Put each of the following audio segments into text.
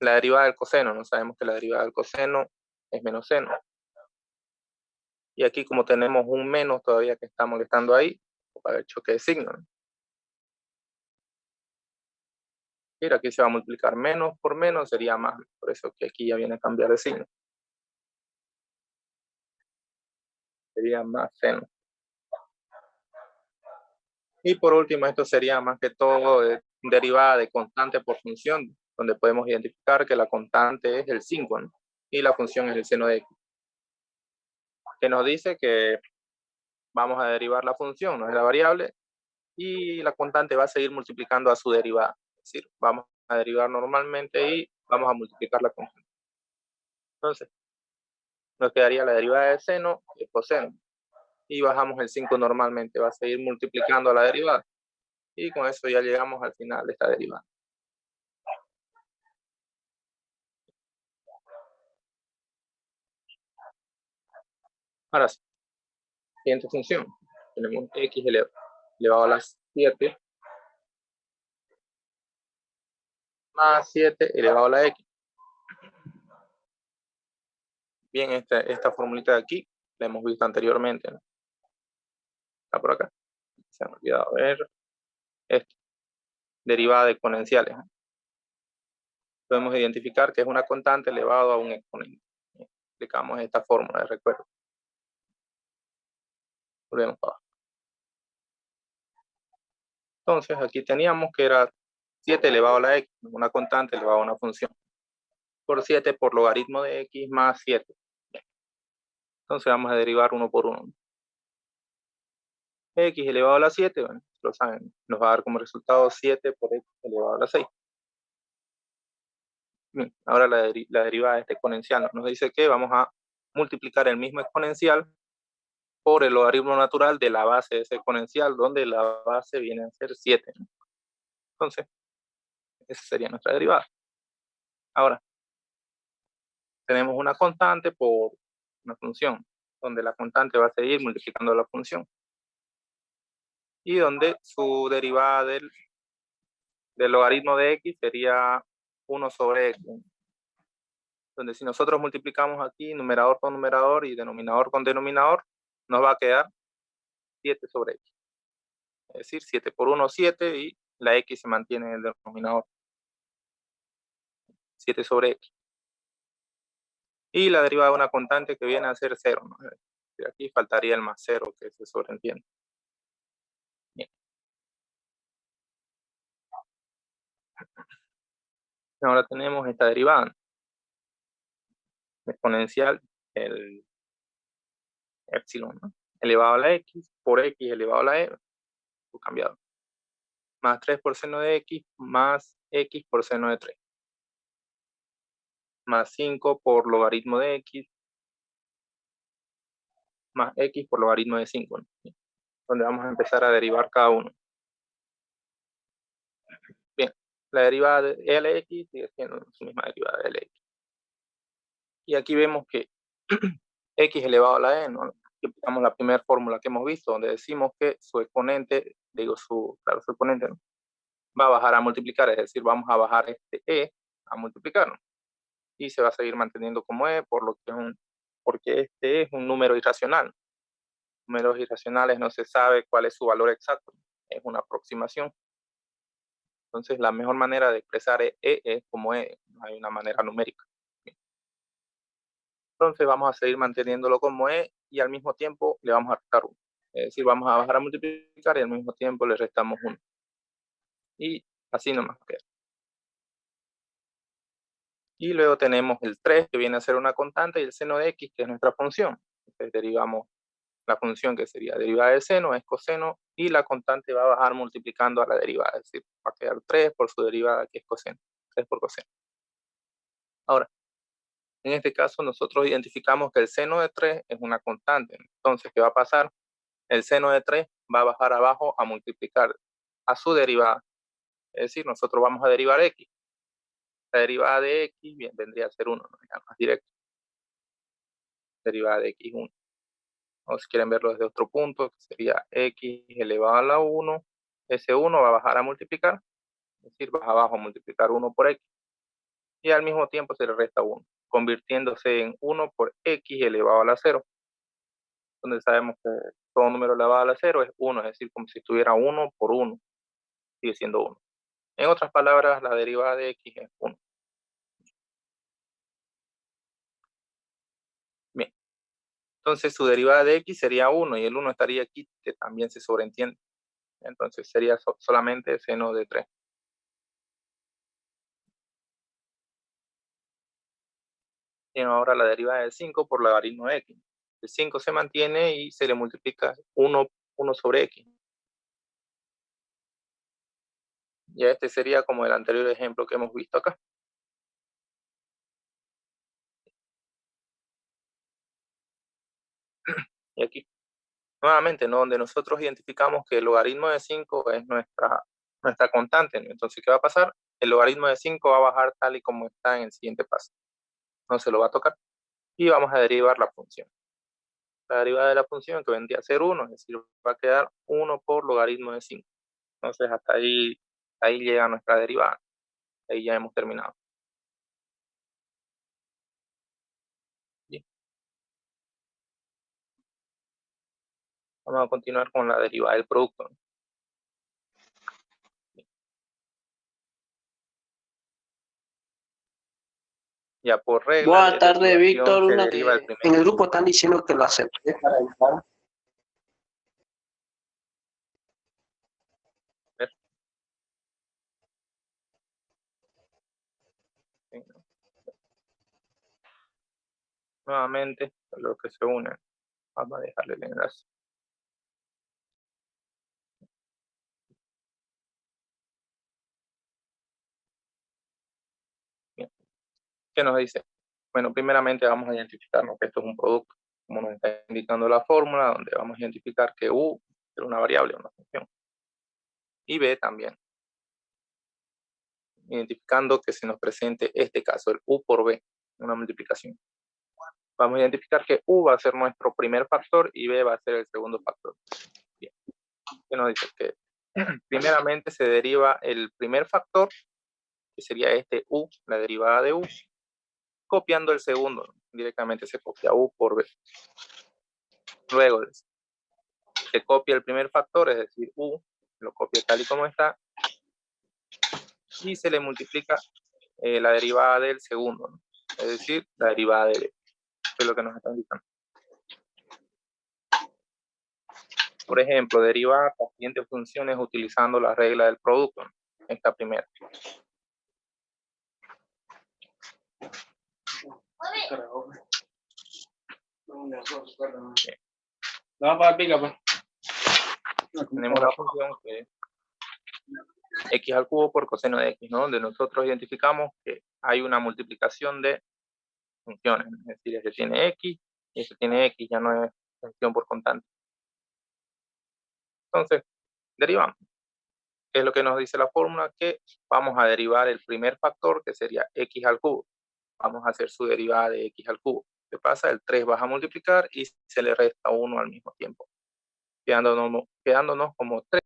la derivada del coseno. No sabemos que la derivada del coseno es menos seno. Y aquí, como tenemos un menos todavía que está molestando ahí, va a haber choque de signo, ¿no? Mira, aquí se va a multiplicar menos por menos, sería más. Por eso que aquí ya viene a cambiar de signo. Sería más seno. Y por último, esto sería más que todo derivada de constante por función, donde podemos identificar que la constante es el 5, ¿no? Y la función es el seno de x, que nos dice que vamos a derivar la función, no es la variable, y la constante va a seguir multiplicando a su derivada. Es decir, vamos a derivar normalmente y vamos a multiplicar la constante. Entonces, nos quedaría la derivada del seno y el coseno. Y bajamos el 5 normalmente, va a seguir multiplicando a la derivada. Y con eso ya llegamos al final de esta derivada. Ahora sí, siguiente función. Tenemos x elevado a las 7 más 7 elevado a la x. Bien, esta formulita de aquí la hemos visto anteriormente, ¿no? Está por acá. Se me ha olvidado ver. Esto, derivada de exponenciales, ¿no? Podemos identificar que es una constante elevado a un exponente. Aplicamos esta fórmula de recuerdo. Volvemos para abajo. Entonces, aquí teníamos que era 7 elevado a la x, una constante elevado a una función, por 7 por logaritmo de x más 7. Entonces vamos a derivar uno por uno. X elevado a la 7, bueno, lo saben, nos va a dar como resultado 7 por x elevado a la 6. Bien, ahora la derivada de este exponencial nos dice que vamos a multiplicar el mismo exponencial por el logaritmo natural de la base de ese exponencial, donde la base viene a ser 7. Entonces, esa sería nuestra derivada. Ahora, tenemos una constante por una función, donde la constante va a seguir multiplicando la función. Y donde su derivada del logaritmo de x sería 1 sobre x. Donde si nosotros multiplicamos aquí numerador con numerador y denominador con denominador, nos va a quedar 7 sobre x. Es decir, 7 por 1, 7, y la x se mantiene en el denominador. 7 sobre x. Y la derivada de una constante que viene a ser 0, ¿no? Y aquí faltaría el más 0 que se sobreentiende. Bien. Ahora tenemos esta derivada, ¿no? Exponencial, el epsilon, ¿no? Elevado a la x por x elevado a la e, cambiado, más 3 por seno de x más x por seno de 3, más 5 por logaritmo de x más x por logaritmo de 5, ¿no? Donde vamos a empezar a derivar cada uno. Bien, la derivada de Lx sigue siendo su misma derivada de Lx. Y aquí vemos que x elevado a la e, ¿no? Aplicamos la primera fórmula que hemos visto, donde decimos que su exponente, su exponente, ¿no?, va a bajar a multiplicar, es decir, vamos a bajar este e a multiplicar, ¿no? Y se va a seguir manteniendo como e, porque este es un número irracional. Números irracionales no se sabe cuál es su valor exacto, es una aproximación. Entonces, la mejor manera de expresar e es como e, no hay una manera numérica. Entonces, vamos a seguir manteniéndolo como e y al mismo tiempo le vamos a restar 1. Es decir, vamos a bajar a multiplicar y al mismo tiempo le restamos 1. Y así nomás queda. Y luego tenemos el 3, que viene a ser una constante, y el seno de x, que es nuestra función. Entonces, derivamos la función, que sería derivada del seno, es coseno, y la constante va a bajar multiplicando a la derivada. Es decir, va a quedar 3 por su derivada, que es coseno. 3 por coseno. Ahora, en este caso, nosotros identificamos que el seno de 3 es una constante. Entonces, ¿qué va a pasar? El seno de 3 va a bajar abajo a multiplicar a su derivada. Es decir, nosotros vamos a derivar x. La derivada de x bien, vendría a ser 1, ¿no? Ya más directo. Derivada de x 1. O si quieren verlo desde otro punto, que sería x elevado a la 1. Ese 1 va a bajar a multiplicar. Es decir, baja abajo a multiplicar 1 por x. y al mismo tiempo se le resta 1, convirtiéndose en 1 por x elevado a la 0, donde sabemos que todo número elevado a la 0 es 1, es decir, como si estuviera 1 por 1, sigue siendo 1. En otras palabras, la derivada de x es 1. Bien, entonces su derivada de x sería 1 y el 1 estaría aquí, que también se sobreentiende. Entonces sería solamente seno de 3. Y ahora la derivada de 5 por logaritmo de x. El 5 se mantiene y se le multiplica 1 sobre x. Y este sería como el anterior ejemplo que hemos visto acá. Y aquí, nuevamente, ¿no? Donde nosotros identificamos que el logaritmo de 5 es nuestra constante, ¿no? Entonces, ¿qué va a pasar? El logaritmo de 5 va a bajar tal y como está en el siguiente paso. No se lo va a tocar. Y vamos a derivar la función. La derivada de la función que vendría a ser 1, es decir, va a quedar 1 por logaritmo de 5. Entonces, hasta ahí llega nuestra derivada. Ahí ya hemos terminado. Bien. Vamos a continuar con la derivada del producto. Ya por regla Buenas de tardes, derivación Víctor. se deriva el primer. En el grupo están diciendo que lo acepté para entrar. Nuevamente, los que se unen, vamos a dejarle el enlace. Bien. ¿Qué nos dice? Bueno, primeramente vamos a identificarnos que esto es un producto, como nos está indicando la fórmula, donde vamos a identificar que u es una variable, una función. Y b también, identificando que se nos presente este caso, el u por b, una multiplicación. Vamos a identificar que u va a ser nuestro primer factor y b va a ser el segundo factor. Bien. ¿Qué nos dice? Que primeramente se deriva el primer factor, que sería este u, la derivada de u, copiando el segundo. Directamente se copia u por b. Luego se copia el primer factor, es decir, u, lo copia tal y como está, y se le multiplica la derivada del segundo, ¿no? Es decir, la derivada de b. Eso es lo que nos están indicando. Por ejemplo, derivar las siguientes funciones utilizando la regla del producto, ¿no? Esta primera. Tenemos la función que es x al cubo por coseno de x, ¿no? Donde nosotros identificamos que hay una multiplicación de funciones, es decir, este tiene x y este tiene x, ya no es función por constante. Entonces, derivamos. ¿Qué es lo que nos dice la fórmula? Que vamos a derivar el primer factor, que sería x al cubo. Vamos a hacer su derivada de x al cubo. ¿Qué pasa? El 3 vas a multiplicar y se le resta 1 al mismo tiempo, quedándonos como 3.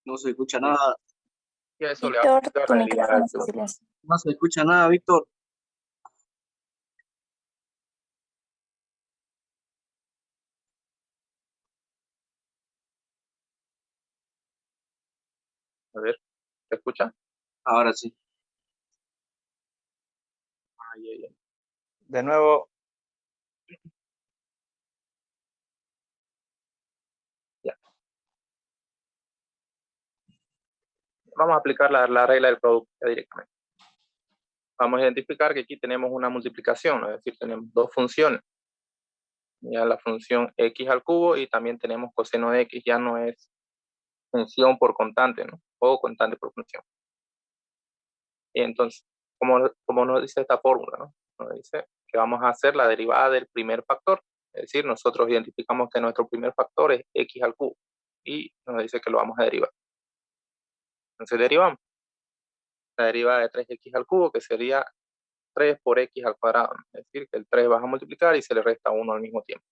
No se escucha nada. Y a eso le vamos a aplicar la derivada del segundo. No se escucha nada, Víctor. A ver, ¿se escucha? Ahora sí. De nuevo. Ya. Vamos a aplicar la regla del producto directamente. Vamos a identificar que aquí tenemos una multiplicación, ¿no? Es decir, tenemos dos funciones. Ya la función x al cubo y también tenemos coseno de x, ya no es función por constante, ¿no? O constante por función. Y entonces, como nos dice esta fórmula, ¿no? Nos dice que vamos a hacer la derivada del primer factor. Es decir, nosotros identificamos que nuestro primer factor es x al cubo y nos dice que lo vamos a derivar. Entonces derivamos. La derivada de 3x al cubo, que sería 3 por x al cuadrado, ¿no? Es decir, que el 3 vas a multiplicar y se le resta 1 al mismo tiempo.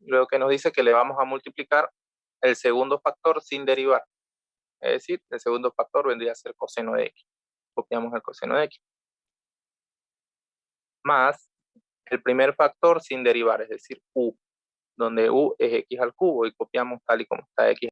Luego que nos dice que le vamos a multiplicar el segundo factor sin derivar. Es decir, el segundo factor vendría a ser coseno de x. Copiamos el coseno de x. Más el primer factor sin derivar, es decir, u, donde u es x al cubo, y copiamos tal y como está x